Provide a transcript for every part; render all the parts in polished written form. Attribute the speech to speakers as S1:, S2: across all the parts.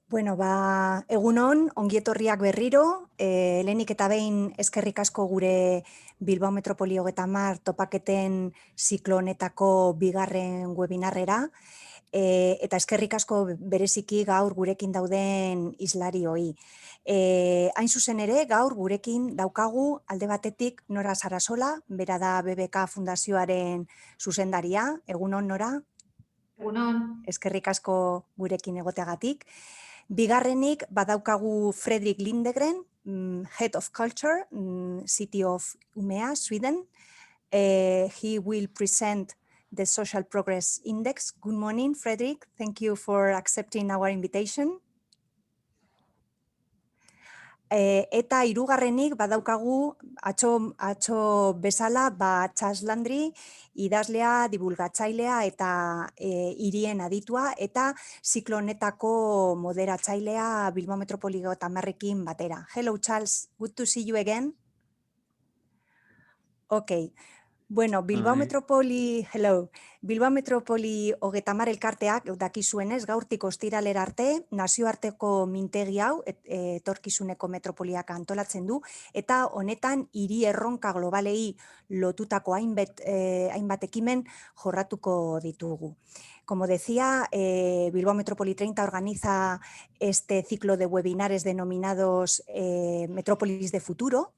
S1: Bueno, egunon, ongi etorriak berriro, lehenik eta behin eskerrik asko gure Bilbao Metropoli-30 Topaketen ziklo honetako bigarren webinarrera, eta eskerrik asko bereziki gaur gurekin dauden islarioi. Hain zuzen ere, gaur gurekin daukagu alde batetik Nora Sarasola, bera da BBK Fundazioaren zuzendaria. Egunon, Nora?
S2: Egunon.
S1: Eskerrik asko gurekin egoteagatik. Bigarrenik badaukagu Fredrik Lindegren, Head of Culture, City of Umeå, Sweden. He will present the Social Progress Index. Good morning, Fredrik. Thank you for accepting our invitation. Eta hirugarrenik badaukagu atzo bezala Charles Landry, idazlea, divulgatzailea eta hirien aditua eta ziklo honetako moderatzailea Bilbao Metropoli-30ekin batera. Hello Charles, good to see you again. Okay. Bueno, Bilbao Metropoli-30 Elkarteak dakizuenez gaurtik ostiralera arte nazioarteko mintegi hau Etorkizuneko metropoliak antolatzen du eta honetan hiri-erronka globalei lotutako hainbat ekimen jorratuko ditugu. Como decía, Bilbao Metropoli-30 organiza este ciclo de webinares denominados Metrópolis de futuro,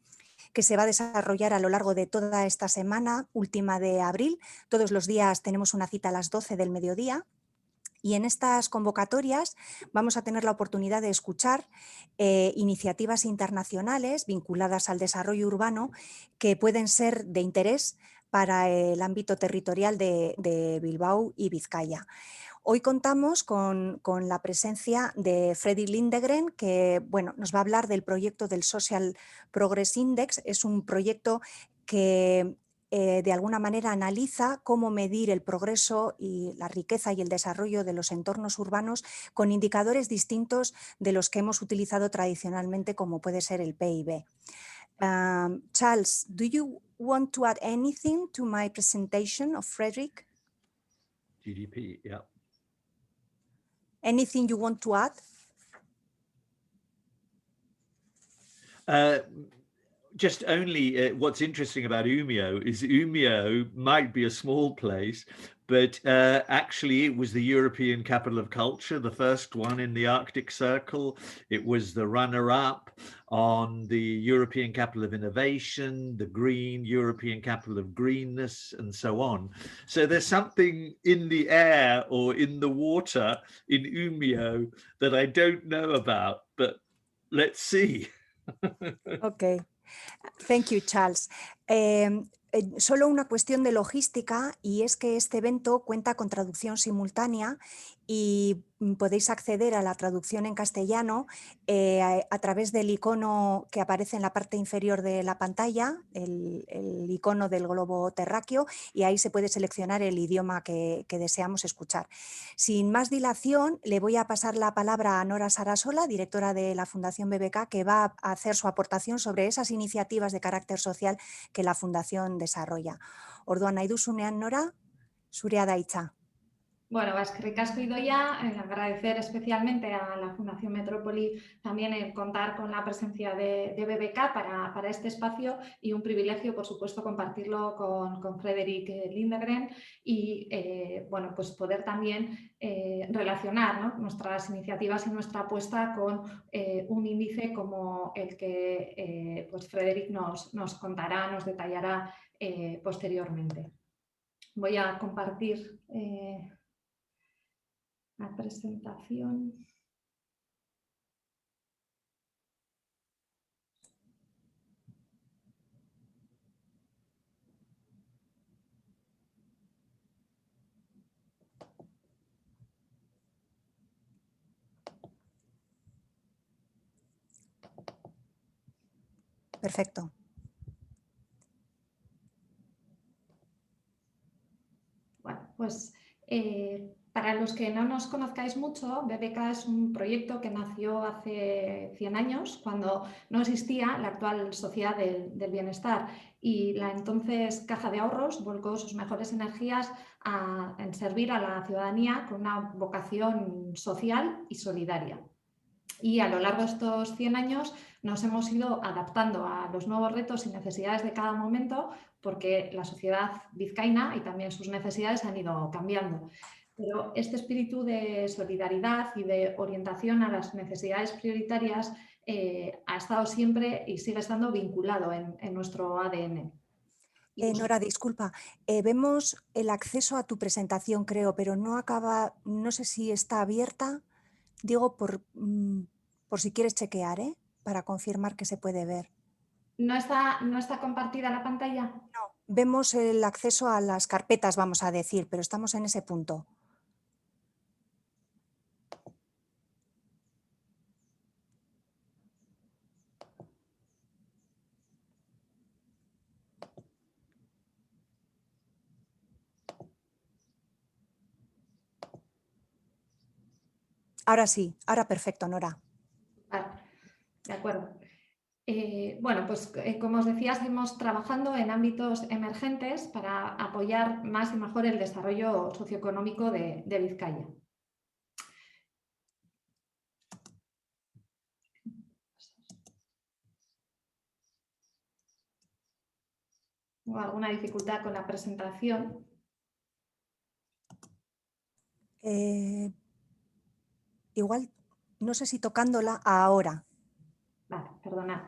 S1: que se va a desarrollar a lo largo de toda esta semana, última de abril. Todos los días tenemos una cita a las 12 del mediodía. Y en estas convocatorias vamos a tener la oportunidad de escuchar iniciativas internacionales vinculadas al desarrollo urbano que pueden ser de interés para el ámbito territorial de Bilbao y Vizcaya. Hoy contamos con la presencia de Fredrik Lindegren, que nos va a hablar del proyecto del Social Progress Index. Es un proyecto que de alguna manera analiza cómo medir el progreso y la riqueza y el desarrollo de los entornos urbanos con indicadores distintos de los que hemos utilizado tradicionalmente, como puede ser el PIB. Charles, do you want to add anything to my presentation of Fredrik?
S3: GDP, yeah.
S1: Anything you want to add?
S3: Just only what's interesting about Umeå is Umeå might be a small place, but actually it was the European capital of culture, the first one in the Arctic Circle. It was the runner-up on the European capital of innovation, the green European capital of greenness, and so on. So there's something in the air or in the water in Umeå that I don't know about, but let's see.
S1: Okay. Thank you, Charles. Solo una cuestión de logística, y es que este evento cuenta con traducción simultánea y podéis acceder a la traducción en castellano a través del icono que aparece en la parte inferior de la pantalla, el icono del globo terráqueo, y ahí se puede seleccionar el idioma que deseamos escuchar. Sin más dilación, le voy a pasar la palabra a Nora Sarasola, directora de la Fundación BBK, que va a hacer su aportación sobre esas iniciativas de carácter social que la Fundación desarrolla. Orduan, nahi duzunean, Nora, zurea da hitza.
S2: Bueno, eskerrik asko Idoia, agradecer especialmente a la Fundación Metrópoli también el contar con la presencia de BBK para este espacio y un privilegio, por supuesto, compartirlo con Fredrik Lindegren y bueno, pues poder también relacionar, ¿no?, nuestras iniciativas y nuestra apuesta con un índice como el que pues Fredrik nos contará, nos detallará posteriormente. Voy a compartir la presentación.
S1: Perfecto.
S2: Bueno, pues para los que no nos conozcáis mucho, BBK es un proyecto que nació hace 100 años, cuando no existía la actual sociedad del bienestar, y la entonces Caja de Ahorros volcó sus mejores energías en servir a la ciudadanía con una vocación social y solidaria. Y a lo largo de estos 100 años nos hemos ido adaptando a los nuevos retos y necesidades de cada momento, porque la sociedad vizcaína y también sus necesidades han ido cambiando. Pero este espíritu de solidaridad y de orientación a las necesidades prioritarias ha estado siempre y sigue estando vinculado en nuestro ADN.
S1: Nora, disculpa, vemos el acceso a tu presentación, creo, pero no sé si está abierta. Digo por si quieres chequear, para confirmar que se puede ver.
S2: ¿No está compartida la pantalla?
S1: No, vemos el acceso a las carpetas, vamos a decir, pero estamos en ese punto. Ahora sí, ahora perfecto, Nora.
S2: Vale, de acuerdo. Bueno, pues como os decía, seguimos trabajando en ámbitos emergentes para apoyar más y mejor el desarrollo socioeconómico de Vizcaya. ¿Tengo alguna dificultad con la presentación?
S1: Igual, no sé si tocándola ahora.
S2: Vale, perdonad.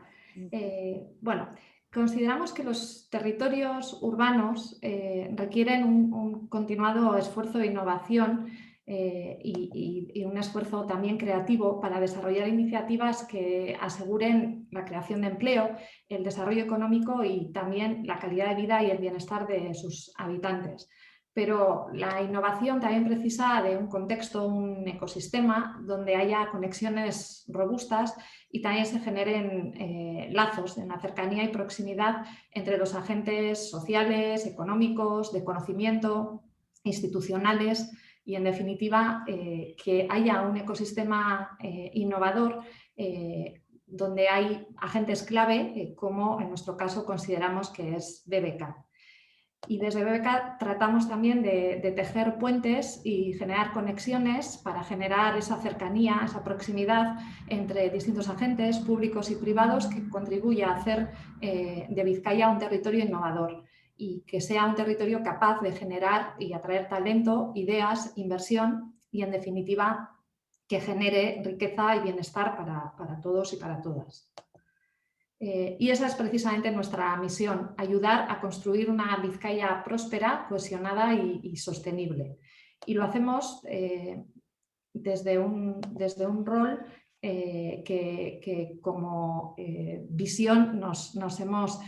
S2: Bueno, consideramos que los territorios urbanos requieren un continuado esfuerzo de innovación y un esfuerzo también creativo para desarrollar iniciativas que aseguren la creación de empleo, el desarrollo económico y también la calidad de vida y el bienestar de sus habitantes. Pero la innovación también precisa de un contexto, un ecosistema donde haya conexiones robustas y también se generen lazos en la cercanía y proximidad entre los agentes sociales, económicos, de conocimiento, institucionales y, en definitiva, que haya un ecosistema innovador donde hay agentes clave, como en nuestro caso consideramos que es BBK. Y desde BBK tratamos también de tejer puentes y generar conexiones para generar esa cercanía, esa proximidad entre distintos agentes públicos y privados que contribuya a hacer de Vizcaya un territorio innovador y que sea un territorio capaz de generar y atraer talento, ideas, inversión y, en definitiva, que genere riqueza y bienestar para todos y para todas. Y esa es precisamente nuestra misión, ayudar a construir una Vizcaya próspera, cohesionada y sostenible. Y lo hacemos desde un rol que como visión nos hemos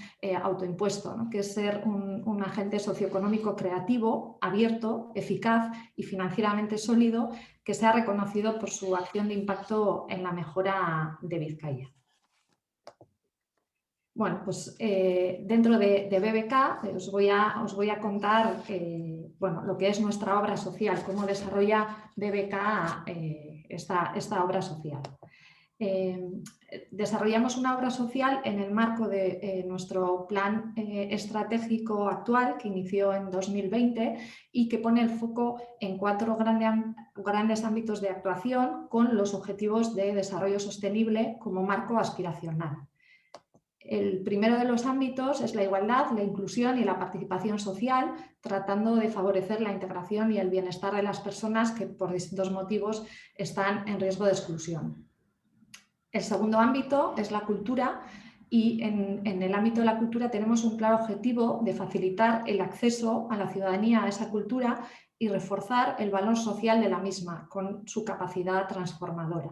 S2: autoimpuesto, ¿no? Que es ser un agente socioeconómico creativo, abierto, eficaz y financieramente sólido, que sea reconocido por su acción de impacto en la mejora de Vizcaya. Bueno, pues dentro de BBK os voy a contar bueno, lo que es nuestra obra social, cómo desarrolla BBK esta obra social. Desarrollamos una obra social en el marco de nuestro plan estratégico actual que inició en 2020 y que pone el foco en 4 grandes ámbitos de actuación con los objetivos de desarrollo sostenible como marco aspiracional. El primero de los ámbitos es la igualdad, la inclusión y la participación social, tratando de favorecer la integración y el bienestar de las personas que por distintos motivos están en riesgo de exclusión. El segundo ámbito es la cultura y en el ámbito de la cultura tenemos un claro objetivo de facilitar el acceso a la ciudadanía a esa cultura y reforzar el valor social de la misma con su capacidad transformadora.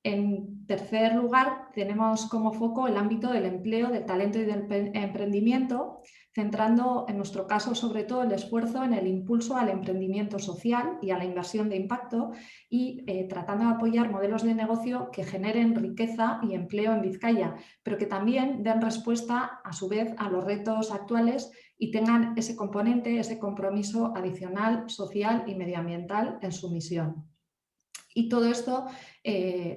S2: En tercer lugar, tenemos como foco el ámbito del empleo, del talento y del emprendimiento, centrando en nuestro caso sobre todo el esfuerzo en el impulso al emprendimiento social y a la inversión de impacto y tratando de apoyar modelos de negocio que generen riqueza y empleo en Vizcaya, pero que también den respuesta a su vez a los retos actuales y tengan ese componente, ese compromiso adicional social y medioambiental en su misión. Y todo esto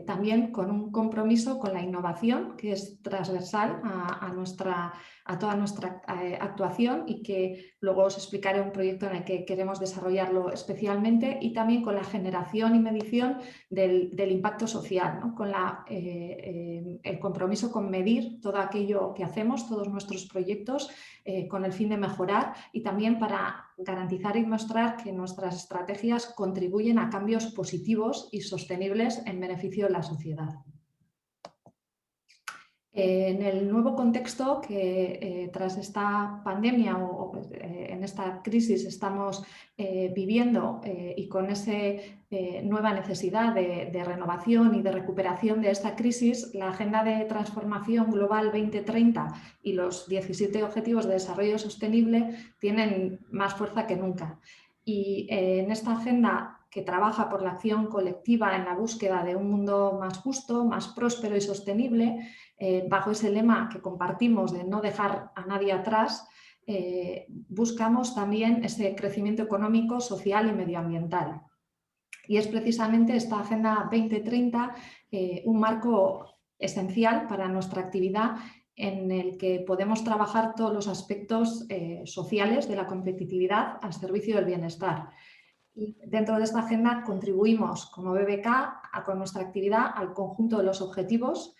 S2: también con un compromiso con la innovación, que es transversal a toda nuestra actuación y que luego os explicaré un proyecto en el que queremos desarrollarlo especialmente, y también con la generación y medición del impacto social, ¿no? Con el compromiso con medir todo aquello que hacemos, todos nuestros proyectos, con el fin de mejorar y también para garantizar y mostrar que nuestras estrategias contribuyen a cambios positivos y sostenibles en beneficio de la sociedad. En el nuevo contexto que tras esta pandemia o en esta crisis estamos viviendo y con esa nueva necesidad de renovación y de recuperación de esta crisis, la Agenda de Transformación Global 2030 y los 17 Objetivos de Desarrollo Sostenible tienen más fuerza que nunca. Y en esta agenda, que trabaja por la acción colectiva en la búsqueda de un mundo más justo, más próspero y sostenible, bajo ese lema que compartimos de no dejar a nadie atrás, buscamos también ese crecimiento económico, social y medioambiental. Y es precisamente esta Agenda 2030 un marco esencial para nuestra actividad, en el que podemos trabajar todos los aspectos sociales de la competitividad al servicio del bienestar. Y dentro de esta agenda contribuimos como BBK con nuestra actividad al conjunto de los objetivos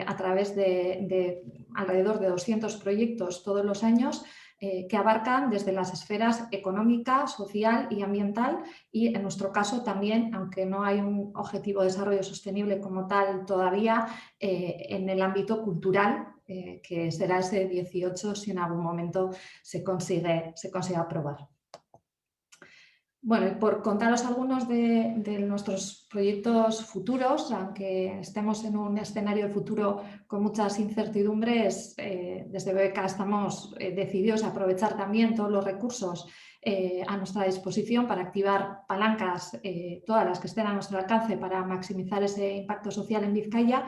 S2: a través de alrededor de 200 proyectos todos los años que abarcan desde las esferas económica, social y ambiental, y en nuestro caso también, aunque no hay un objetivo de desarrollo sostenible como tal todavía, en el ámbito cultural, que será ese 18 si en algún momento se consigue aprobar. Bueno, y por contaros algunos de nuestros proyectos futuros, aunque estemos en un escenario de futuro con muchas incertidumbres, desde BBK estamos decididos a aprovechar también todos los recursos a nuestra disposición para activar palancas, todas las que estén a nuestro alcance, para maximizar ese impacto social en Vizcaya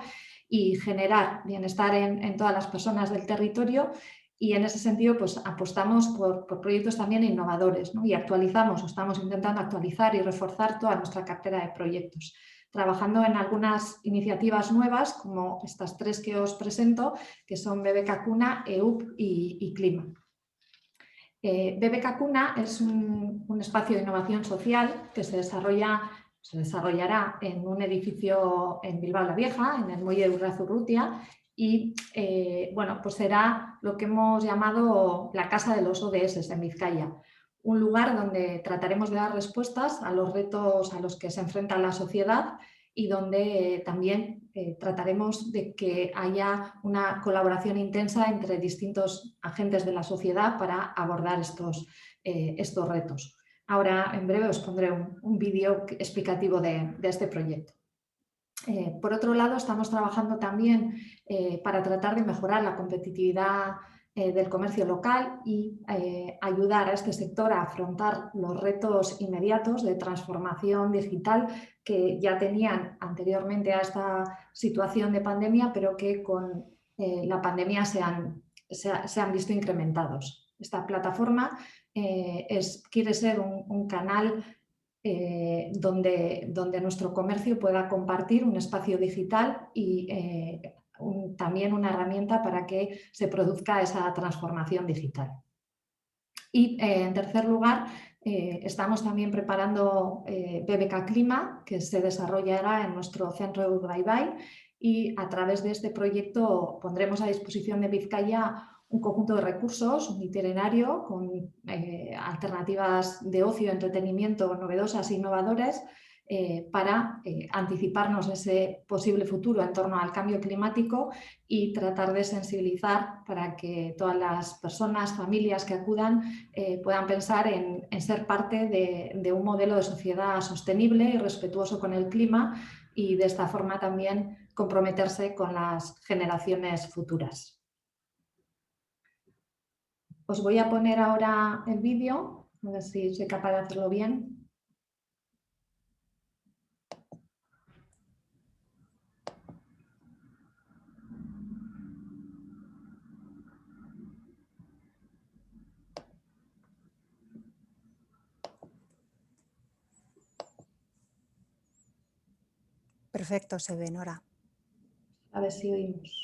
S2: y generar bienestar en todas las personas del territorio. Y en ese sentido, pues apostamos por proyectos también innovadores, ¿no? Y actualizamos, o estamos intentando actualizar y reforzar toda nuestra cartera de proyectos, trabajando en algunas iniciativas nuevas, como estas tres que os presento, que son BBK Cuna, EUP y Clima. BBK Cuna es un espacio de innovación social que se desarrollará en un edificio en Bilbao la Vieja, en el muelle de Urrazurrutia, y bueno, pues será lo que hemos llamado la casa de los ODS en Vizcaya, un lugar donde trataremos de dar respuestas a los retos a los que se enfrenta la sociedad y donde también trataremos de que haya una colaboración intensa entre distintos agentes de la sociedad para abordar estos retos. Ahora, en breve, os pondré un vídeo explicativo de este proyecto. Por otro lado, estamos trabajando también para tratar de mejorar la competitividad del comercio local y ayudar a este sector a afrontar los retos inmediatos de transformación digital que ya tenían anteriormente a esta situación de pandemia, pero que con la pandemia se han visto incrementados. Esta plataforma quiere ser un canal donde nuestro comercio pueda compartir un espacio digital y también una herramienta para que se produzca esa transformación digital. Y en tercer lugar, estamos también preparando BBK Clima, que se desarrollará en nuestro centro de Urdaibai, y a través de este proyecto pondremos a disposición de Vizcaya un conjunto de recursos, un itinerario con alternativas de ocio y entretenimiento novedosas e innovadoras para anticiparnos ese posible futuro en torno al cambio climático y tratar de sensibilizar para que todas las personas, familias que acudan puedan pensar en ser parte de un modelo de sociedad sostenible y respetuoso con el clima, y de esta forma también comprometerse con las generaciones futuras. Os voy a poner ahora el vídeo, a ver si soy capaz de hacerlo bien.
S1: Perfecto, se ve, Nora.
S2: A ver si oímos.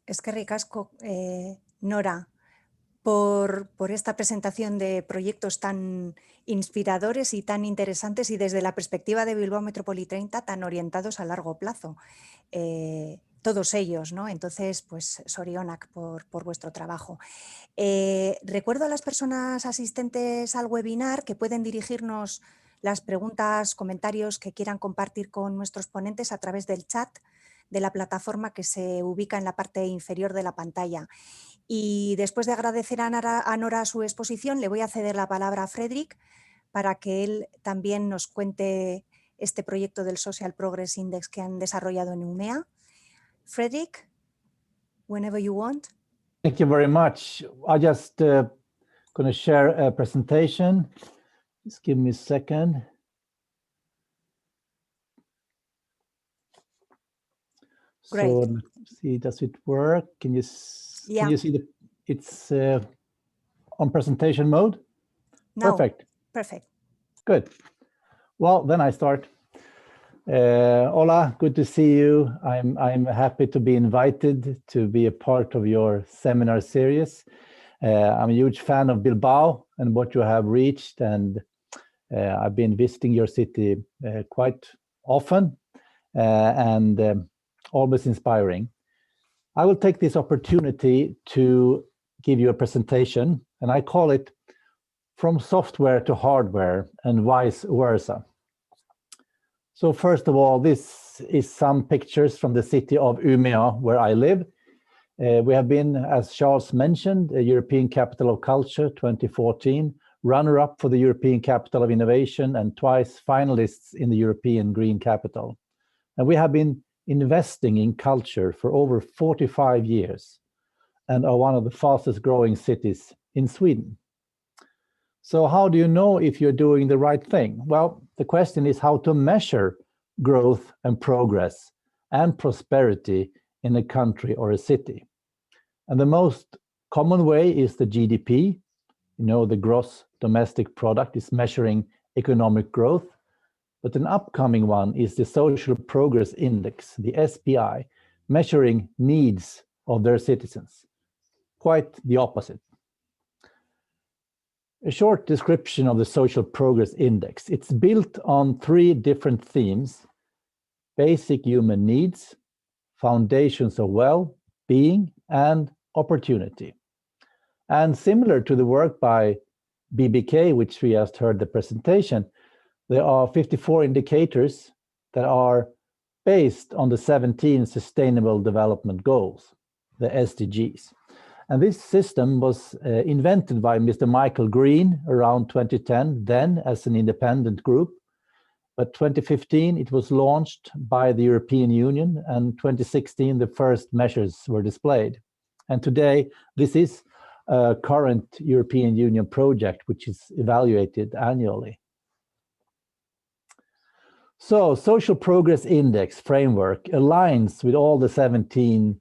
S1: Eskerrik asko, Nora, por esta presentación de proyectos tan inspiradores y tan interesantes y desde la perspectiva de Bilbao Metropoli-30 tan orientados a largo plazo. Todos ellos, ¿no? Entonces, pues, sorionak por vuestro trabajo. Recuerdo a las personas asistentes al webinar que pueden dirigirnos las preguntas, comentarios que quieran compartir con nuestros ponentes a través del chat de la plataforma que se ubica en la parte inferior de la pantalla. Y después de agradecer a Nora su exposición, le voy a ceder la palabra a Frederick para que él también nos cuente este proyecto del Social Progress Index que han desarrollado en UMEA. Frederick, whenever you want.
S4: Thank you very much. I just going to share a presentation. Just give me a second.
S1: Great.
S4: So let's see, does it work? Can you see it's on presentation mode?
S1: No.
S4: Perfect.
S1: Perfect.
S4: Good. Well, then I start. Hola, good to see you. I'm happy to be invited to be a part of your seminar series. I'm a huge fan of Bilbao and what you have reached, and I've been visiting your city quite often and always inspiring. I will take this opportunity to give you a presentation, and I call it From Software to Hardware and Vice Versa. So first of all, this is some pictures from the city of Umeå, where I live. We have been, as Charles mentioned, a European Capital of Culture 2014, runner-up for the European Capital of Innovation, and twice finalists in the European Green Capital. And we have been investing in culture for over 45 years. and are one of the fastest growing cities in Sweden. So how do you know if you're doing the right thing? Well, the question is how to measure growth and progress and prosperity in a country or a city. And the most common way is the GDP. You know, the gross domestic product is measuring economic growth. But an upcoming one is the Social Progress Index, the SPI, measuring needs of their citizens. Quite the opposite. A short description of the Social Progress Index. It's built on 3 different themes: basic human needs, foundations of well-being, and opportunity. And similar to the work by BBK, which we just heard the presentation, there are 54 indicators that are based on the 17 Sustainable Development Goals, the SDGs. And this system was invented by Mr. Michael Green around 2010, then as an independent group. But 2015, it was launched by the European Union, and 2016, the first measures were displayed. And today, this is a current European Union project, which is evaluated annually. So, Social Progress Index framework aligns with all the 17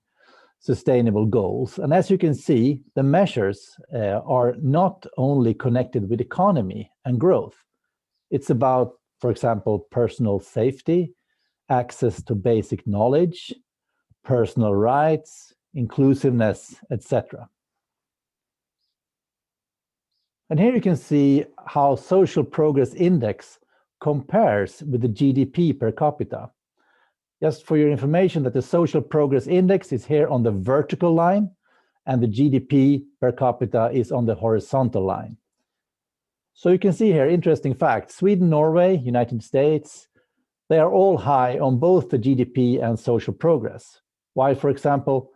S4: sustainable goals. And as you can see, the measures are not only connected with economy and growth. It's about, for example, personal safety, access to basic knowledge, personal rights, inclusiveness, etc. And here you can see how Social Progress Index compares with the GDP per capita. Just for your information, that the Social Progress Index is here on the vertical line, and the GDP per capita is on the horizontal line. So you can see here interesting facts. Sweden, Norway, United States, they are all high on both the GDP and social progress. While, for example,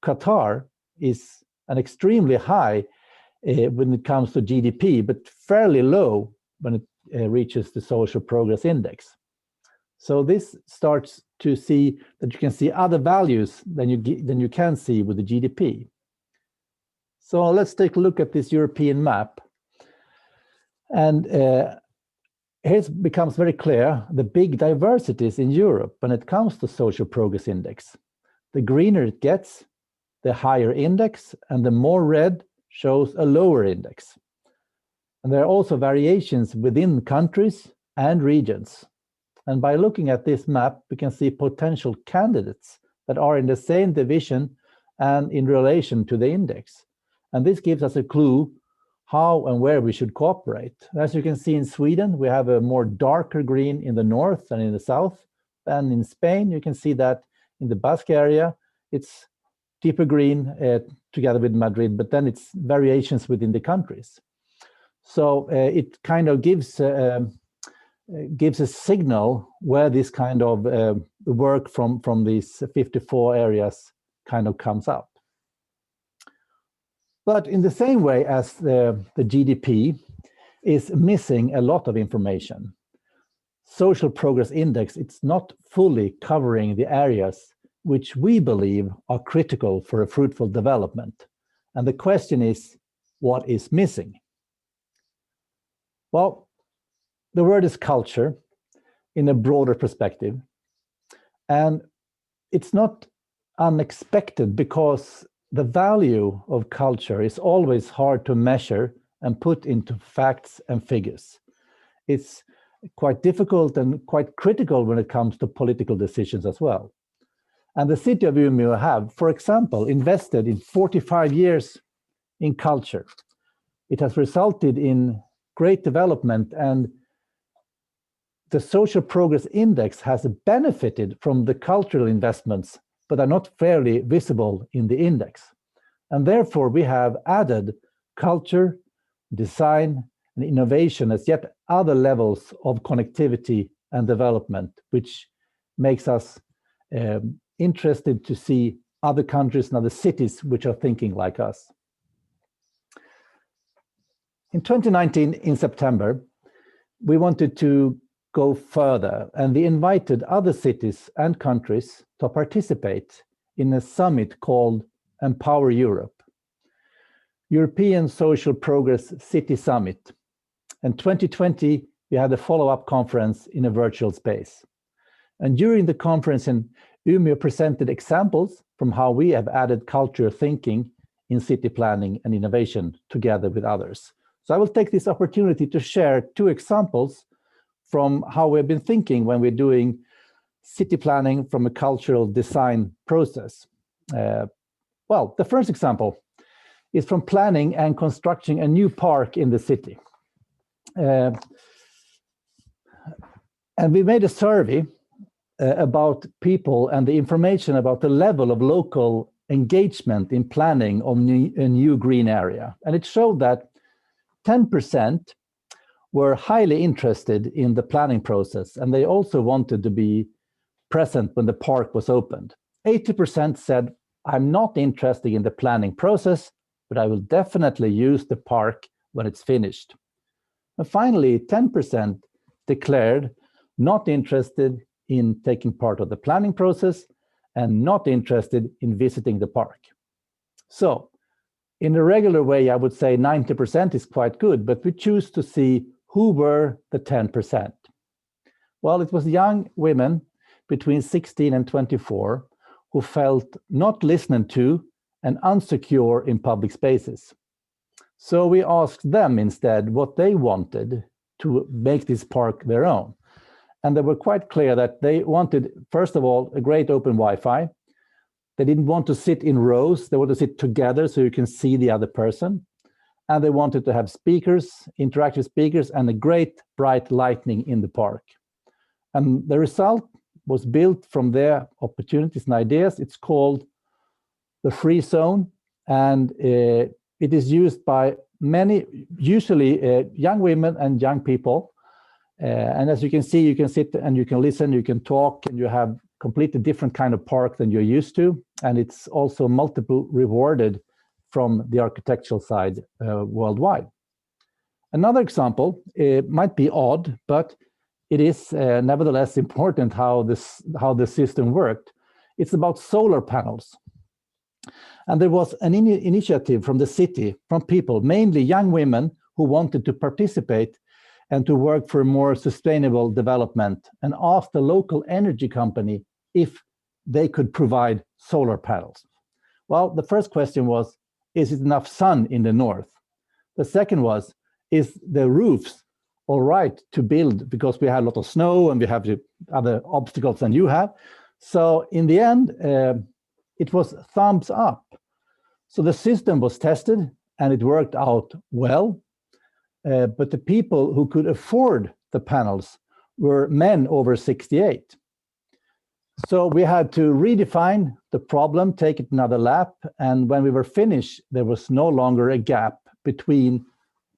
S4: Qatar is an extremely high when it comes to GDP, but fairly low when it reaches the Social Progress Index. So this starts to see that you can see other values than you can see with the GDP. So let's take a look at this European map. And here it becomes very clear the big diversities in Europe when it comes to Social Progress Index. The greener it gets, the higher index, and the more red shows a lower index. And there are also variations within countries and regions. And by looking at this map, we can see potential candidates that are in the same division and in relation to the index. And this gives us a clue how and where we should cooperate. As you can see in Sweden, we have a more darker green in the north than in the south. And in Spain, you can see that in the Basque area, it's deeper green together with Madrid, but then it's variations within the countries. So it kind of gives a signal where this kind of work from these 54 areas kind of comes up. But in the same way as the GDP is missing a lot of information, Social Progress Index, it's not fully covering the areas which we believe are critical for a fruitful development. And the question is, what is missing? Well, the word is culture in a broader perspective. And it's not unexpected because the value of culture is always hard to measure and put into facts and figures. It's quite difficult and quite critical when it comes to political decisions as well. And the city of Umeå have, for example, invested in 45 years in culture. It has resulted in great development, and the Social Progress Index has benefited from the cultural investments, but are not fairly visible in the index. And therefore, we have added culture, design, and innovation as yet other levels of connectivity and development, which makes us interested to see other countries and other cities which are thinking like us. In 2019, in September, we wanted to go further, and we invited other cities and countries to participate in a summit called Empower Europe, European Social Progress City Summit. In 2020, we had a follow-up conference in a virtual space. And during the conference, Umeå presented examples from how we have added culture thinking in city planning and innovation together with others. So I will take this opportunity to share 2 examples from how we've been thinking when we're doing city planning from a cultural design process. Well, the first example is from planning and constructing a new park in the city. And we made a survey about people and the information about the level of local engagement in planning of a new green area. And it showed that 10% were highly interested in the planning process, and they also wanted to be present when the park was opened. 80% said, I'm not interested in the planning process, but I will definitely use the park when it's finished. And finally, 10% declared not interested in taking part of the planning process and not interested in visiting the park. So in a regular way, I would say 90% is quite good, but we choose to see who were the 10%. Well, it was young women between 16 and 24 who felt not listened to and insecure in public spaces. So we asked them instead what they wanted to make this park their own. And they were quite clear that they wanted, first of all, a great open Wi-Fi. They didn't want to sit in rows. They wanted to sit together so you can see the other person. And they wanted to have speakers, interactive speakers, and a great bright lighting in the park. And the result was built from their opportunities and ideas. It's called the Free Zone, and it is used by many, usually young women and young people. And as you can see, you can sit and you can listen, you can talk, and you have completely different kind of park than you're used to. And it's also multiple rewarded from the architectural side worldwide. Another example, it might be odd, but it is nevertheless important how the system worked. It's about solar panels. And there was an initiative from the city, from people, mainly young women who wanted to participate and to work for more sustainable development, and asked the local energy company if they could provide solar panels. Well, the first question was, is it enough sun in the north? The second was, is the roofs all right to build, because we had a lot of snow and we have other obstacles than you have. So in the end, it was thumbs up. So the system was tested and it worked out well. But the people who could afford the panels were men over 68. So we had to redefine the problem, take it another lap, and when we were finished, there was no longer a gap between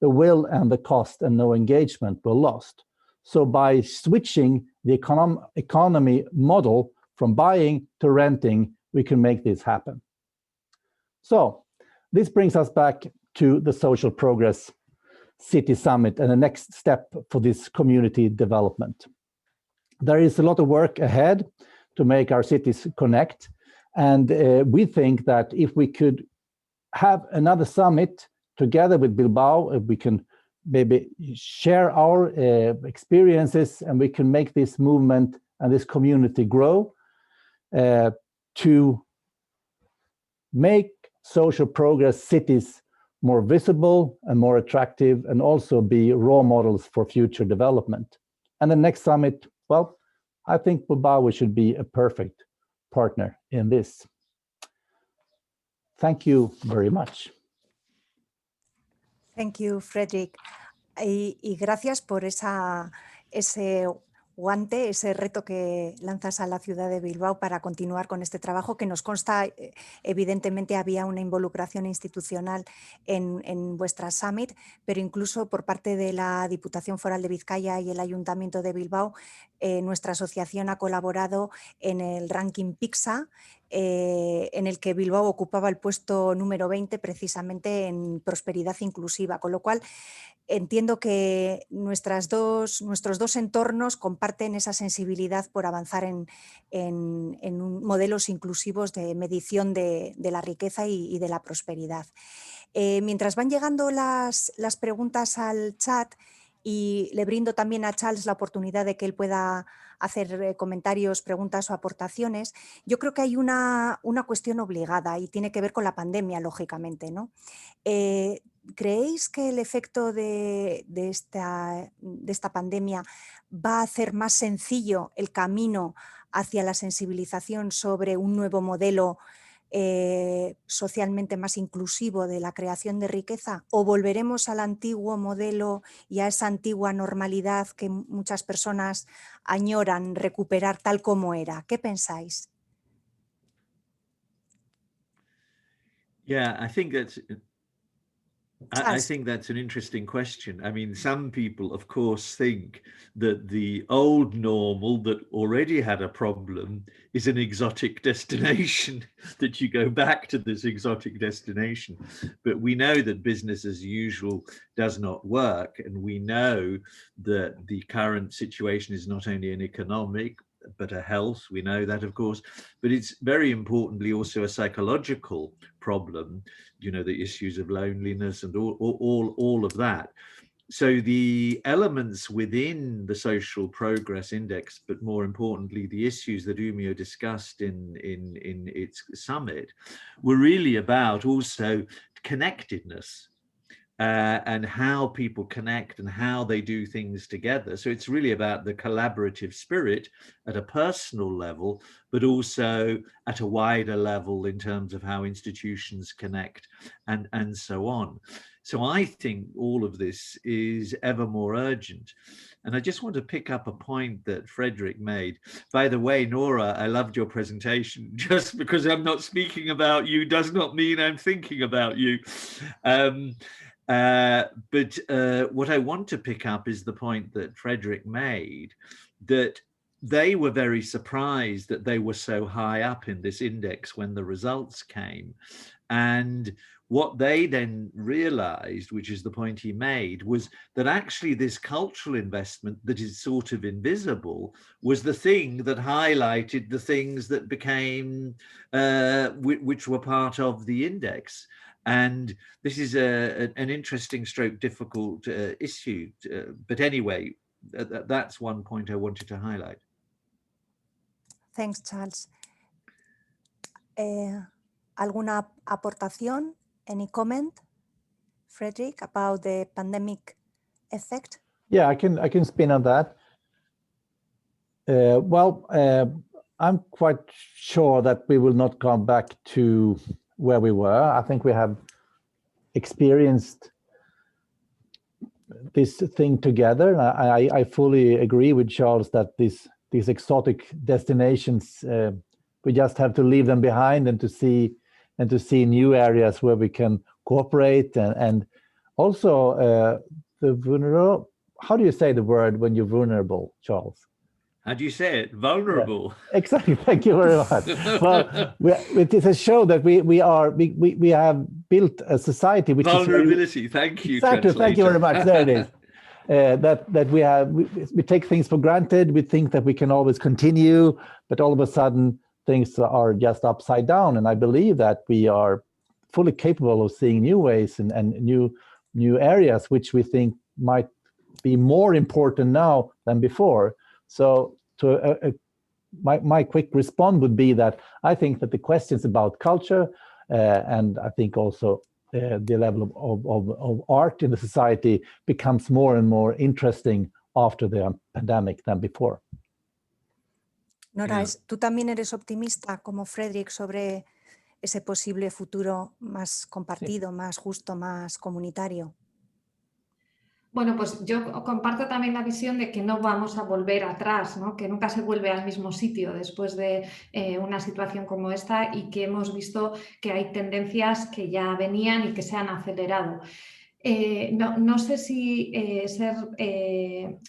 S4: the will and the cost, and no engagement were lost. So by switching the economy model from buying to renting, we can make this happen. So this brings us back to the Social Progress City Summit and the next step for this community development. There is a lot of work ahead to make our cities connect. And we think that if we could have another summit together with Bilbao, we can maybe share our experiences, and we can make this movement and this community grow to make social progress cities more visible and more attractive, and also be role models for future development. And the next summit, well, I think Bilbao should be a perfect partner in this. Thank you very much.
S1: Thank you, Fredrik. Y gracias por ese guante, ese reto que lanzas a la ciudad de Bilbao para continuar con este trabajo, que nos consta, evidentemente había una involucración institucional en vuestra summit, pero incluso por parte de la Diputación Foral de Vizcaya y el Ayuntamiento de Bilbao nuestra asociación ha colaborado en el ranking PISA, en el que Bilbao ocupaba el puesto número 20 precisamente en prosperidad inclusiva, con lo cual entiendo que nuestros dos entornos comparten esa sensibilidad por avanzar en modelos inclusivos de medición de la riqueza y de la prosperidad. Mientras van llegando las preguntas al chat, y le brindo también a Charles la oportunidad de que él pueda hacer comentarios, preguntas o aportaciones, yo creo que hay una cuestión obligada y tiene que ver con la pandemia, lógicamente, ¿no? ¿Creéis que el efecto de esta pandemia va a hacer más sencillo el camino hacia la sensibilización sobre un nuevo modelo socialmente más inclusivo de la creación de riqueza, o volveremos al antiguo modelo y a esa antigua normalidad que muchas personas añoran recuperar tal como era? ¿Qué pensáis?
S3: Yeah, I think that's an interesting question. I mean, some people, of course, think that the old normal that already had a problem is an exotic destination, that you go back to this exotic destination. But we know that business as usual does not work. And we know that the current situation is not only an economic, but a health. We know that, of course, but it's very importantly also a psychological problem, you know, the issues of loneliness and all of that. So the elements within the social progress index, but more importantly, the issues that Umio discussed in its summit, were really about also connectedness. And how people connect and how they do things together. So it's really about the collaborative spirit at a personal level, but also at a wider level in terms of how institutions connect and so on. So I think all of this is ever more urgent. And I just want to pick up a point that Frederick made. By the way, Nora, I loved your presentation. Just because I'm not speaking about you does not mean I'm thinking about you. But what I want to pick up is the point that Frederick made, that they were very surprised that they were so high up in this index when the results came. And what they then realized, which is the point he made, was that actually this cultural investment that is sort of invisible was the thing that highlighted the things that became, which were part of the index. And this is an interesting stroke difficult issue. But anyway, that's one point I wanted to highlight.
S1: Thanks, Charles. ¿Alguna aportación? Any comment, Frederick, about the pandemic effect?
S4: Yeah, I can spin on that. I'm quite sure that we will not come back to where we were. I think we have experienced this thing together. I fully agree with Charles that these exotic destinations, we just have to leave them behind and to see new areas where we can cooperate and also the vulnerable. How do you say the word when you're vulnerable, Charles?
S3: How do you say it? Vulnerable.
S4: Yeah, exactly. Thank you very much. Well, it is a show that we have built a society which
S3: vulnerability.
S4: Is
S3: thank you.
S4: Exactly.
S3: Translator.
S4: Thank you very much. There it is. That we take things for granted. We think that we can always continue, but all of a sudden things are just upside down. And I believe that we are fully capable of seeing new ways and new areas which we think might be more important now than before. So my quick response would be that I think that the questions about culture and I think also the level of art in the society becomes more and more interesting after the pandemic than before.
S1: Nora, ¿tú también eres optimista como Frederick sobre ese posible futuro más compartido, más justo, más comunitario?
S2: Bueno, pues yo comparto también la visión de que no vamos a volver atrás, ¿no? Que nunca se vuelve al mismo sitio después de una situación como esta y que hemos visto que hay tendencias que ya venían y que se han acelerado. No sé si ser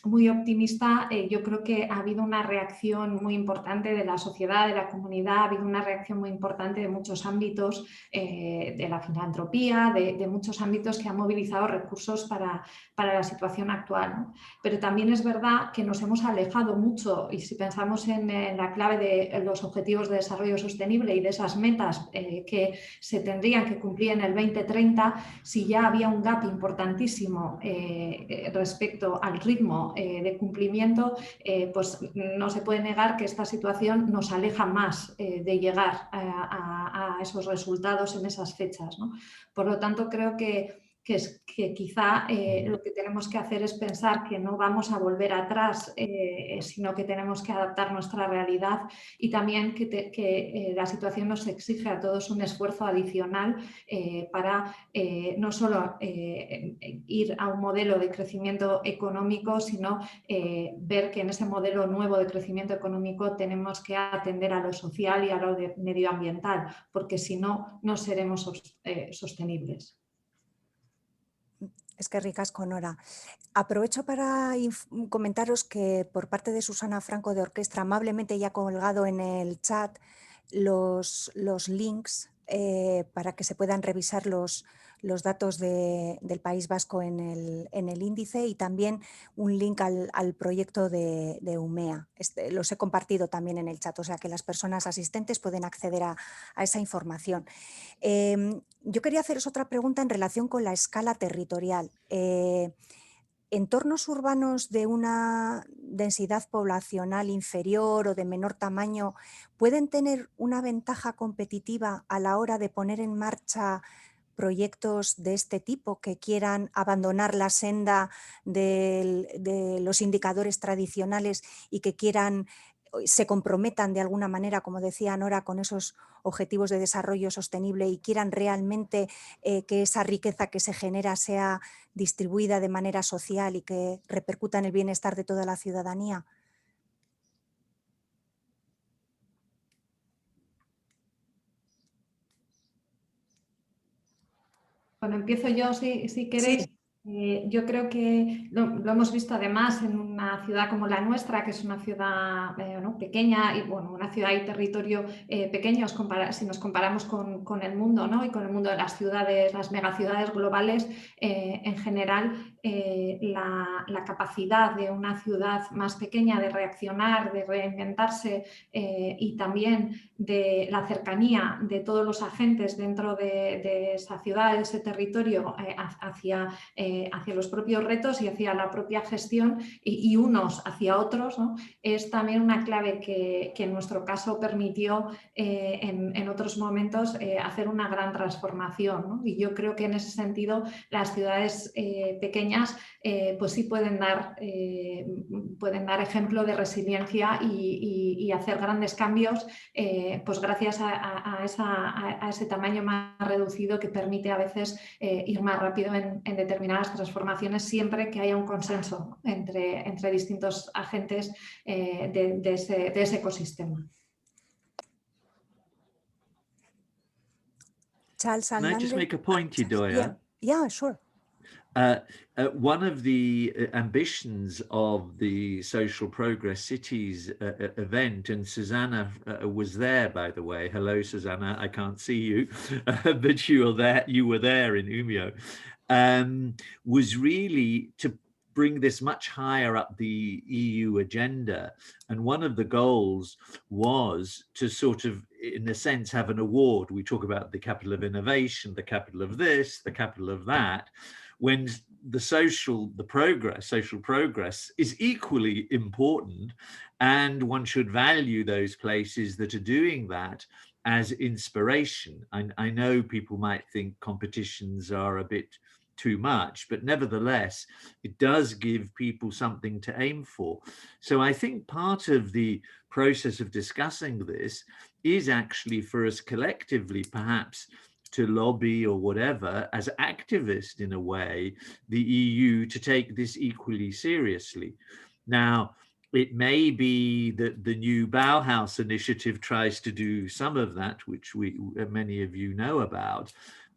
S2: muy optimista. Yo creo que ha habido una reacción muy importante de la sociedad, de la comunidad, ha habido una reacción muy importante de muchos ámbitos, de la filantropía, de muchos ámbitos que han movilizado recursos para la situación actual, ¿no? Pero también es verdad que nos hemos alejado mucho, y si pensamos en la clave de los objetivos de desarrollo sostenible y de esas metas que se tendrían que cumplir en el 2030, si ya había un gap importantísimo respecto al ritmo de cumplimiento, pues no se puede negar que esta situación nos aleja más de llegar a esos resultados en esas fechas, ¿no? Por lo tanto, creo que quizá lo que tenemos que hacer es pensar que no vamos a volver atrás, sino que tenemos que adaptar nuestra realidad, y también que la situación nos exige a todos un esfuerzo adicional para no solo ir a un modelo de crecimiento económico, sino ver que en ese modelo nuevo de crecimiento económico tenemos que atender a lo social y a lo medioambiental, porque si no, no seremos sostenibles.
S1: Es que ricasco, Nora. Aprovecho para comentaros que por parte de Susana Franco de Orquestra amablemente ya ha colgado en el chat los links para que se puedan revisar los datos del País Vasco en el índice, y también un link al proyecto de UMEA. Los he compartido también en el chat, o sea que las personas asistentes pueden acceder a esa información. Yo quería haceros otra pregunta en relación con la escala territorial. ¿Entornos urbanos de una densidad poblacional inferior o de menor tamaño pueden tener una ventaja competitiva a la hora de poner en marcha proyectos de este tipo, que quieran abandonar la senda de los indicadores tradicionales y que se comprometan de alguna manera, como decía Nora, con esos objetivos de desarrollo sostenible y quieran realmente que esa riqueza que se genera sea distribuida de manera social y que repercuta en el bienestar de toda la ciudadanía?
S2: Bueno, empiezo yo si queréis. Sí. Yo creo que lo hemos visto además en una ciudad como la nuestra, que es una ciudad pequeña, y bueno, una ciudad y territorio pequeños si nos comparamos con el mundo, ¿no? Y con el mundo de las ciudades, las megaciudades globales. En general, la capacidad de una ciudad más pequeña de reaccionar, de reinventarse, y también de la cercanía de todos los agentes dentro de esa ciudad, de ese territorio, hacia los propios retos y hacia la propia gestión, y unos hacia otros, ¿no? Es también una clave que en nuestro caso permitió en otros momentos hacer una gran transformación, ¿no? Y yo creo que en ese sentido las ciudades pequeñas pues sí pueden dar ejemplo de resiliencia y hacer grandes cambios, pues gracias a ese tamaño más reducido, que permite a veces ir más rápido en determinadas transformaciones, siempre que haya un consenso entre distintos agentes de ese ecosistema.
S1: Charles,
S3: Can I just make a point, Idoia?
S1: Yeah, sure.
S3: One of the ambitions of the Social Progress Cities event, and Susanna was there, by the way. Hello, Susanna. I can't see you, but you were there in Umeå. Was really to bring this much higher up the EU agenda. And one of the goals was to sort of, in a sense, have an award. We talk about the capital of innovation, the capital of this, the capital of that, when the social progress is equally important, and one should value those places that are doing that as inspiration. I know people might think competitions are a bit too much, but nevertheless, it does give people something to aim for. So I think part of the process of discussing this is actually for us collectively, perhaps, to lobby or whatever, as activists in a way, the EU to take this equally seriously. Now, it may be that the new Bauhaus initiative tries to do some of that, which many of you know about,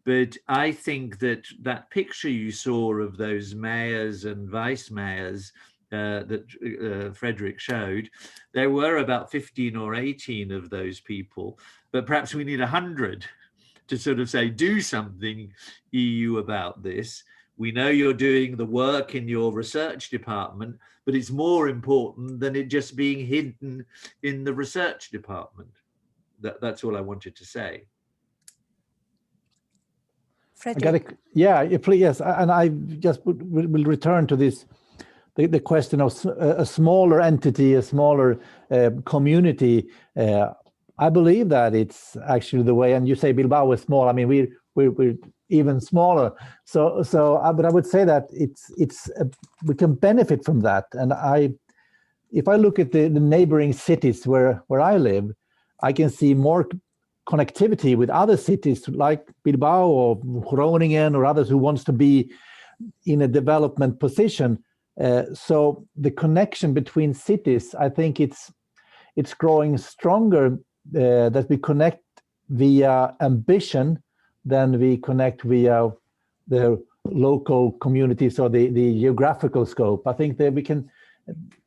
S3: But I think that that picture you saw of those mayors and vice mayors that Frederick showed, there were about 15 or 18 of those people, but perhaps we need 100 to sort of say, do something EU about this. We know you're doing the work in your research department, but it's more important than it just being hidden in the research department. That's all I wanted to say.
S1: Frederick.
S4: Yes, and I just will return to this, the question of a smaller entity, a smaller community. I believe that it's actually the way, and you say Bilbao is small. I mean, we're even smaller. But I would say that we can benefit from that. And if I look at the neighboring cities where I live, I can see more connectivity with other cities like Bilbao or Groningen or others who wants to be in a development position. So the connection between cities, I think it's growing stronger, that we connect via ambition than we connect via the local communities or the geographical scope. I think that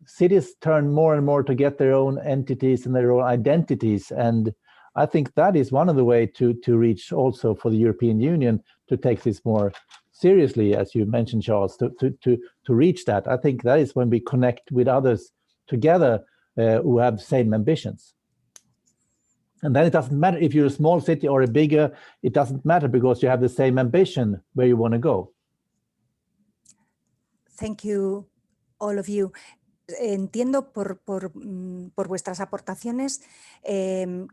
S4: cities turn more and more to get their own entities and their own identities. And I think that is one of the ways to reach also for the European Union to take this more seriously, as you mentioned, Charles, to reach that. I think that is when we connect with others together who have the same ambitions. And then it doesn't matter if you're a small city or a bigger, it doesn't matter because you have the same ambition where you want to go.
S1: Thank you, all of you. Entiendo por vuestras aportaciones que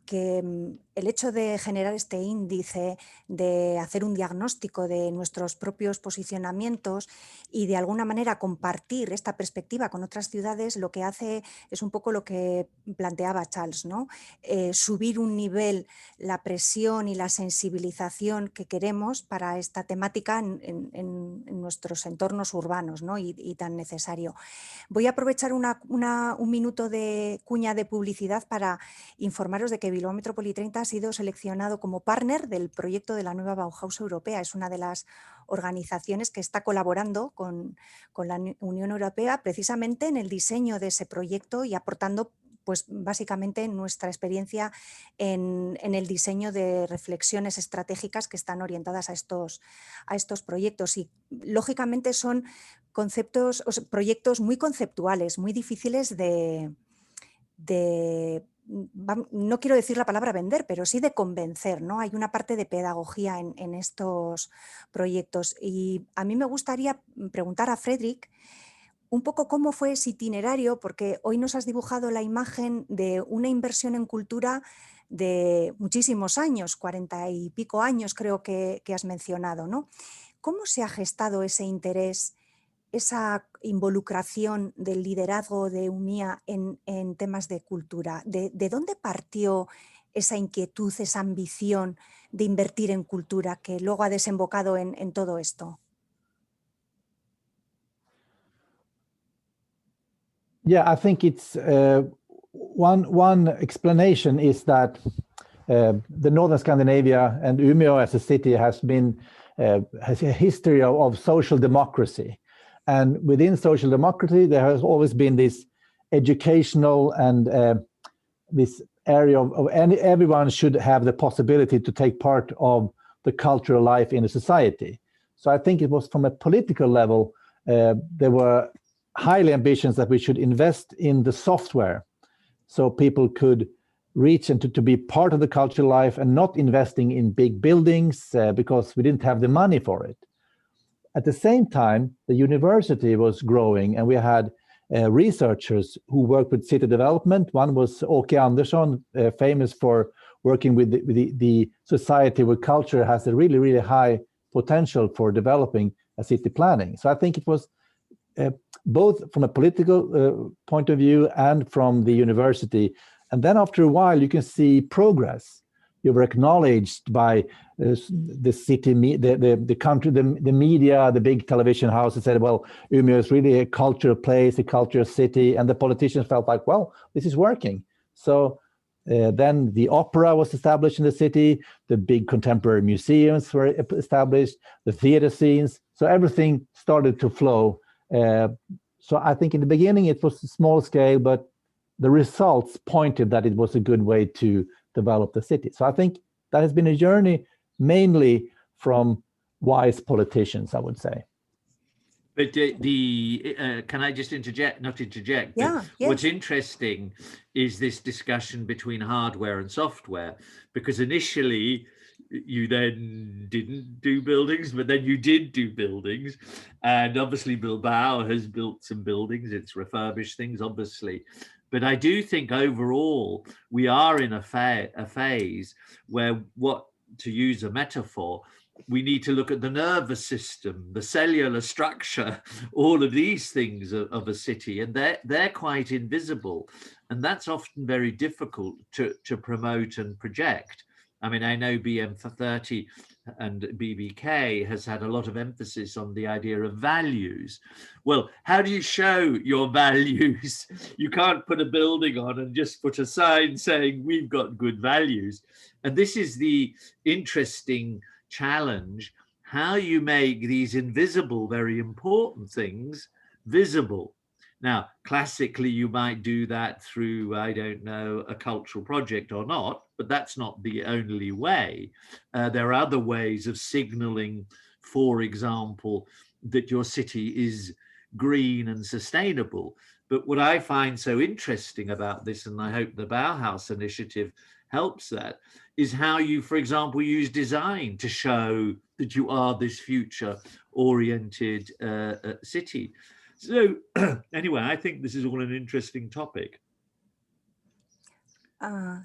S1: el hecho de generar este índice, de hacer un diagnóstico de nuestros propios posicionamientos y de alguna manera compartir esta perspectiva con otras ciudades, lo que hace es un poco lo que planteaba Charles, ¿no? Subir un nivel la presión y la sensibilización que queremos para esta temática en nuestros entornos urbanos, ¿no? y tan necesario. Voy a aprovechar un minuto de cuña de publicidad para informaros de que Bilbao Metropoli-30 ha sido seleccionado como partner del proyecto de la nueva Bauhaus europea. Es una de las organizaciones que está colaborando con la Unión Europea precisamente en el diseño de ese proyecto y aportando pues básicamente nuestra experiencia en el diseño de reflexiones estratégicas que están orientadas a estos proyectos. Y lógicamente son proyectos muy conceptuales, muy difíciles no quiero decir la palabra vender, pero sí de convencer, ¿no? Hay una parte de pedagogía en estos proyectos. Y a mí me gustaría preguntar a Frederick un poco cómo fue ese itinerario, porque hoy nos has dibujado la imagen de una inversión en cultura de muchísimos años, 40 y pico años creo que has mencionado, ¿no? ¿Cómo se ha gestado ese interés, esa involucración del liderazgo de UMIA en temas de cultura? ¿De dónde partió esa inquietud, esa ambición de invertir en cultura que luego ha desembocado en todo esto?
S4: Yeah, I think it's one explanation is that the Northern Scandinavia and Umeå as a city has a history of social democracy. And within social democracy, there has always been this educational and this area of everyone should have the possibility to take part of the cultural life in a society. So I think it was from a political level, there were highly ambitions that we should invest in the software so people could reach and to be part of the cultural life and not investing in big buildings because we didn't have the money for it. At the same time, the university was growing and we had researchers who worked with city development. One was Åke Andersson, famous for working with the society where culture has a really, really high potential for developing a city planning. So I think it was both from a political point of view and from the university. And then after a while, you can see progress. You were acknowledged by the city, the country, the media, the big television houses said, well, Umeå is really a cultural place, a cultural city. And the politicians felt like, well, this is working. So Then the opera was established in the city, the big contemporary museums were established, the theater scenes, so everything started to flow. So I think in the beginning it was a small scale, but the results pointed that it was a good way to develop the city. So I think that has been a journey mainly from wise politicians, I would say.
S3: But can I just interject? Not interject.
S1: Yeah,
S3: but
S1: yes.
S3: What's interesting is this discussion between hardware and software, because initially you then didn't do buildings, but then you did do buildings, and obviously Bilbao has built some buildings. It's refurbished things, obviously. But I do think overall we are in a phase where, to use a metaphor, we need to look at the nervous system, the cellular structure, all of these things of a city, and they're quite invisible. And that's often very difficult to promote and project. I mean, I know BM30 and BBK has had a lot of emphasis on the idea of values. Well, how do you show your values? You can't put a building on and just put a sign saying we've got good values. And this is the interesting challenge, how you make these invisible, very important things visible. Now, classically, you might do that through, I don't know, a cultural project or not, but that's not the only way. There are other ways of signaling, for example, that your city is green and sustainable. But what I find so interesting about this, and I hope the Bauhaus initiative helps that, is how you, for example, use design to show that you are this future-oriented city. So anyway, I think this is all an interesting topic.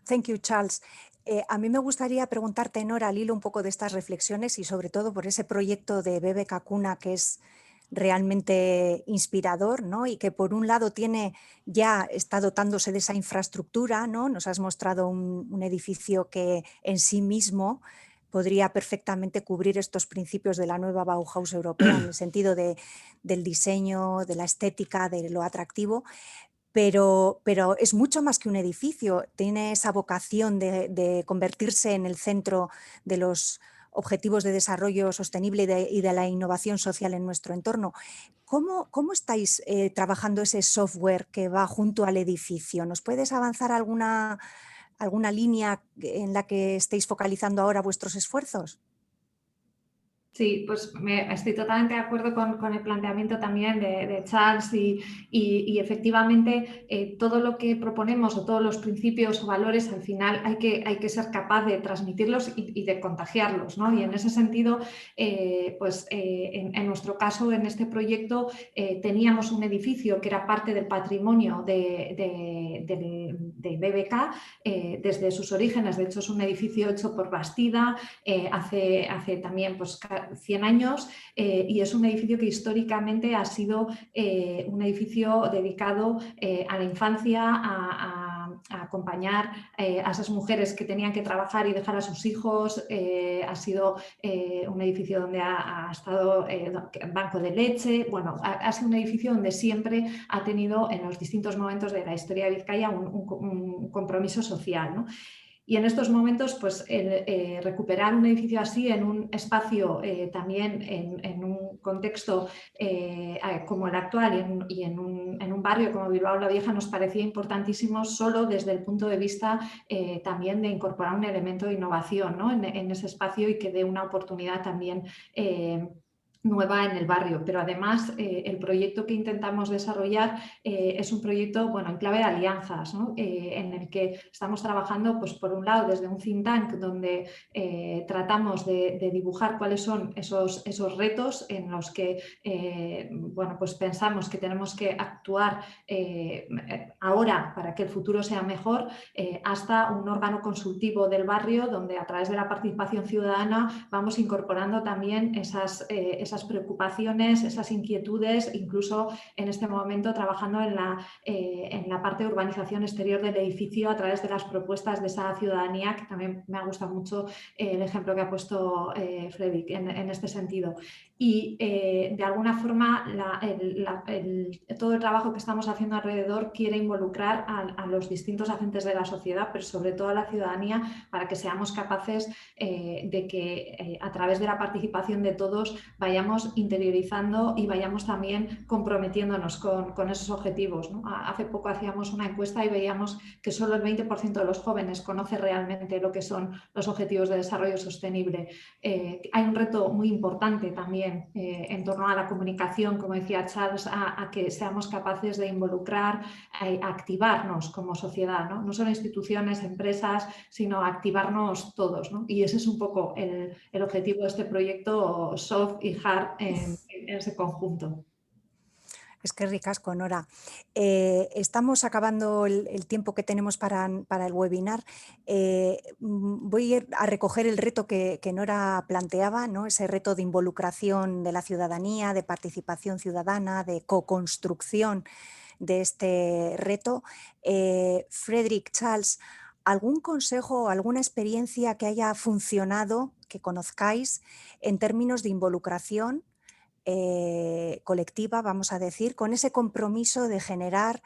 S1: Thank you, Charles. A mí me gustaría preguntarte, Nora, al hilo un poco de estas reflexiones y sobre todo por ese proyecto de BBK Cuna que es realmente inspirador, ¿no? Y que por un lado está dotándose de esa infraestructura, ¿no? Nos has mostrado un edificio que en sí mismo podría perfectamente cubrir estos principios de la nueva Bauhaus europea en el sentido del diseño, de la estética, de lo atractivo. Pero es mucho más que un edificio, tiene esa vocación de convertirse en el centro de los objetivos de desarrollo sostenible y de la innovación social en nuestro entorno. ¿Cómo estáis trabajando ese software que va junto al edificio? ¿Nos puedes avanzar alguna línea en la que estéis focalizando ahora vuestros esfuerzos?
S2: Sí, pues estoy totalmente de acuerdo con el planteamiento también de Charles y efectivamente todo lo que proponemos o todos los principios o valores al final hay que ser capaz de transmitirlos y de contagiarlos, ¿no? Y en ese sentido, en nuestro caso, en este proyecto, teníamos un edificio que era parte del patrimonio de BBK desde sus orígenes. De hecho, es un edificio hecho por Bastida hace también 100 años y es un edificio que históricamente ha sido un edificio dedicado a la infancia, a acompañar a esas mujeres que tenían que trabajar y dejar a sus hijos. Ha sido un edificio donde ha estado banco de leche. Bueno, ha sido un edificio donde siempre ha tenido en los distintos momentos de la historia de Vizcaya un compromiso social, ¿no? Y en estos momentos, pues recuperar un edificio así en un espacio también en un contexto como el actual y en un barrio como Bilbao la Vieja nos parecía importantísimo solo desde el punto de vista también de incorporar un elemento de innovación, ¿no? en ese espacio y que dé una oportunidad también nueva en el barrio, pero además el proyecto que intentamos desarrollar es un proyecto en clave de alianzas, ¿no? En el que estamos trabajando pues, por un lado desde un think tank donde tratamos de dibujar cuáles son esos retos en los que pues pensamos que tenemos que actuar ahora para que el futuro sea mejor, hasta un órgano consultivo del barrio donde a través de la participación ciudadana vamos incorporando también esas esas preocupaciones, esas inquietudes, incluso en este momento trabajando en la parte de urbanización exterior del edificio a través de las propuestas de esa ciudadanía, que también me ha gustado mucho el ejemplo que ha puesto Fredrik en este sentido. Y de alguna forma todo el trabajo que estamos haciendo alrededor quiere involucrar a los distintos agentes de la sociedad, pero sobre todo a la ciudadanía, para que seamos capaces de que a través de la participación de todos vayamos interiorizando y vayamos también comprometiéndonos con esos objetivos, ¿no? Hace poco hacíamos una encuesta y veíamos que solo el 20% de los jóvenes conoce realmente lo que son los objetivos de desarrollo sostenible. Hay un reto muy importante también en torno a la comunicación, como decía Charles, a que seamos capaces de involucrar, a activarnos como sociedad, ¿no? No solo instituciones, empresas, sino activarnos todos, ¿no? Y ese es un poco el objetivo de este proyecto soft y hard en ese conjunto.
S1: Es que ricasco, Nora. Estamos acabando el tiempo que tenemos para el webinar. Voy a recoger el reto que Nora planteaba, ¿no? Ese reto de involucración de la ciudadanía, de participación ciudadana, de co-construcción de este reto. Fredrik, Charles, ¿algún consejo o alguna experiencia que haya funcionado, que conozcáis, en términos de involucración colectiva, vamos a decir, con ese compromiso de generar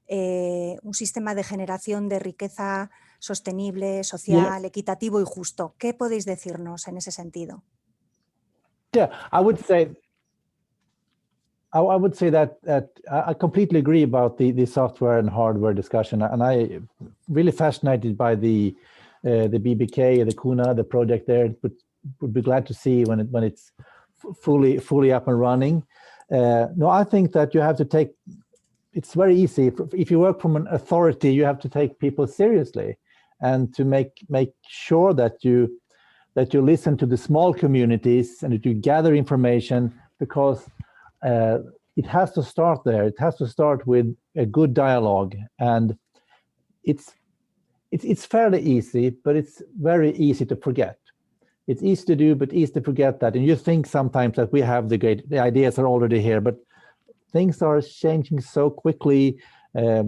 S1: un sistema de generación de riqueza sostenible, social, equitativo y justo? ¿Qué podéis decirnos en ese sentido?
S4: Yeah, I would say that I completely agree about the software and hardware discussion, and I really fascinated by the BBK, the Kuna, the project there. Would be glad to see when it's fully up and running. No, I think that you have to take. It's very easy if you work from an authority. You have to take people seriously, and to make sure that you listen to the small communities and that you gather information, because it has to start there. It has to start with a good dialogue, and it's fairly easy, but it's very easy to forget. It's easy to do, but easy to forget that. And you think sometimes that we have the ideas are already here, but things are changing so quickly. A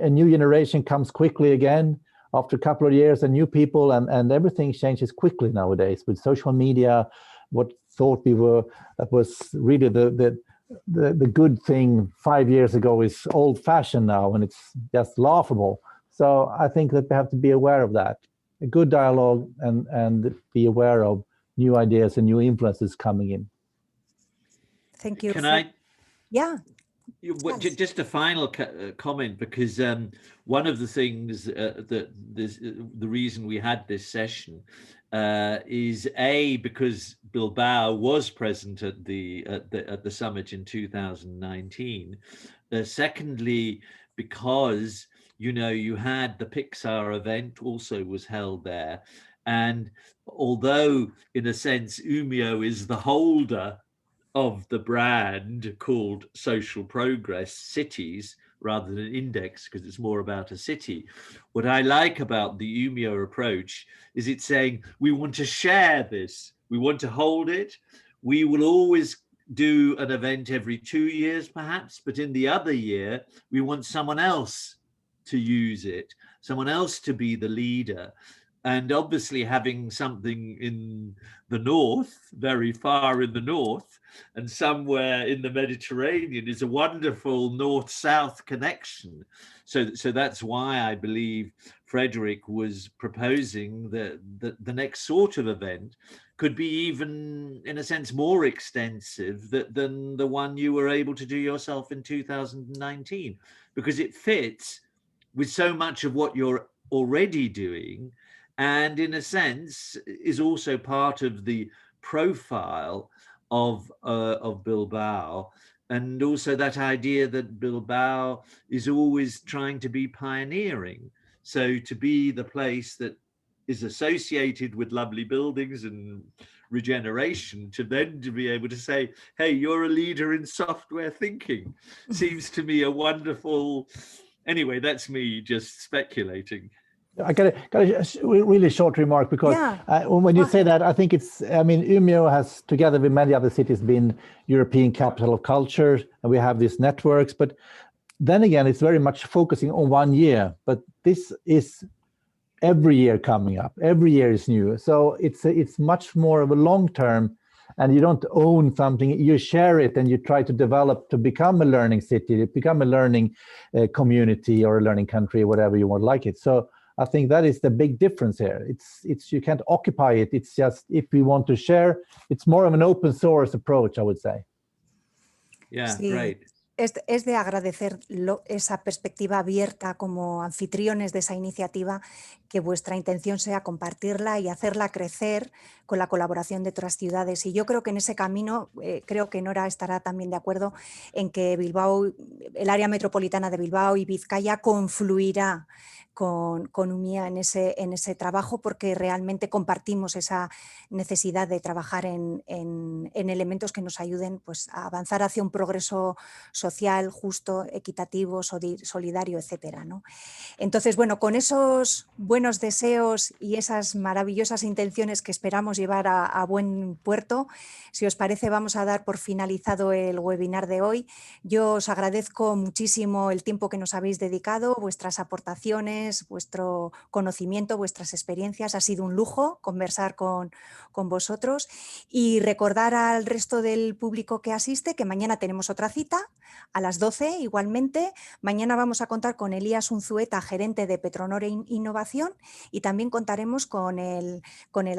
S4: new generation comes quickly again. After a couple of years, and new people, and everything changes quickly nowadays with social media. What thought that was really the good thing 5 years ago is old-fashioned now, and it's just laughable. So I think that we have to be aware of that. A good dialogue and be aware of new ideas and new influences coming in.
S1: Thank you.
S3: Can I?
S1: Yeah.
S3: Just a final comment, because one of the things the reason we had this session is because Bilbao was present at the summit in 2019. Secondly, because you had the Pixar event also was held there, and although in a sense Umeå is the holder of the brand called Social Progress Cities rather than Index, because it's more about a city. What I like about the Umeå approach is it's saying we want to share this, we want to hold it. We will always do an event every 2 years perhaps, but in the other year we want someone else to use it, someone else to be the leader. And obviously having something in the north, very far in the north, and somewhere in the Mediterranean is a wonderful north-south connection. So that's why I believe Fredrik was proposing that the next sort of event could be even, in a sense, more extensive than the one you were able to do yourself in 2019, because it fits with so much of what you're already doing, and in a sense is also part of the profile of Bilbao, and also that idea that Bilbao is always trying to be pioneering. So to be the place that is associated with lovely buildings and regeneration, to then to be able to say, hey, you're a leader in software thinking, seems to me a wonderful. Anyway, that's me just speculating.
S4: I got a really short remark, because when you say that, I think Umeå has, together with many other cities, been European capital of culture, and we have these networks. But then again, it's very much focusing on 1 year. But this is every year coming up. Every year is new. So it's much more of a long term, and you don't own something. You share it, and you try to develop to become a learning city, become a learning community, or a learning country, whatever you want to like it. So I think that is the big difference here. It's you can't occupy it. It's just, if we want to share, it's more of an open source approach, I would say.
S3: Yeah,
S1: Sí.
S3: great.
S1: Es de agradecer esa perspectiva abierta como anfitriones de esa iniciativa, que vuestra intención sea compartirla y hacerla crecer con la colaboración de otras ciudades. Y yo creo que en ese camino, creo que Nora estará también de acuerdo en que Bilbao, el área metropolitana de Bilbao y Vizcaya confluirá con Umeå en ese trabajo, porque realmente compartimos esa necesidad de trabajar en elementos que nos ayuden, pues, a avanzar hacia un progreso social, justo, equitativo, solidario, etcétera, ¿no? Entonces, bueno, con esos buenos deseos y esas maravillosas intenciones que esperamos llevar a buen puerto, si os parece, vamos a dar por finalizado el webinar de hoy. Yo os agradezco muchísimo el tiempo que nos habéis dedicado, vuestras aportaciones, vuestro conocimiento, vuestras experiencias. Ha sido un lujo conversar con vosotros, y recordar al resto del público que asiste que mañana tenemos otra cita a las 12 igualmente. Mañana vamos a contar con Elías Unzueta, gerente de Petronor Innovación, y también contaremos con el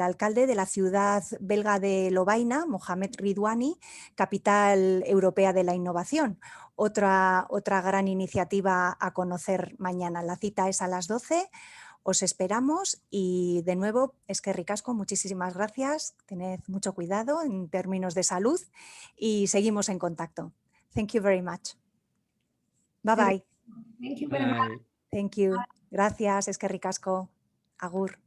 S1: alcalde de la ciudad belga de Lovaina, Mohamed Ridwani, capital europea de la innovación. Otra gran iniciativa a conocer mañana. La cita es a las 12. Os esperamos, y de nuevo, eskerrik asko, muchísimas gracias. Tened mucho cuidado en términos de salud y seguimos en contacto. Thank you very much. Bye bye.
S2: Thank you very much.
S1: Thank you. Gracias, eskerrik asko. Agur.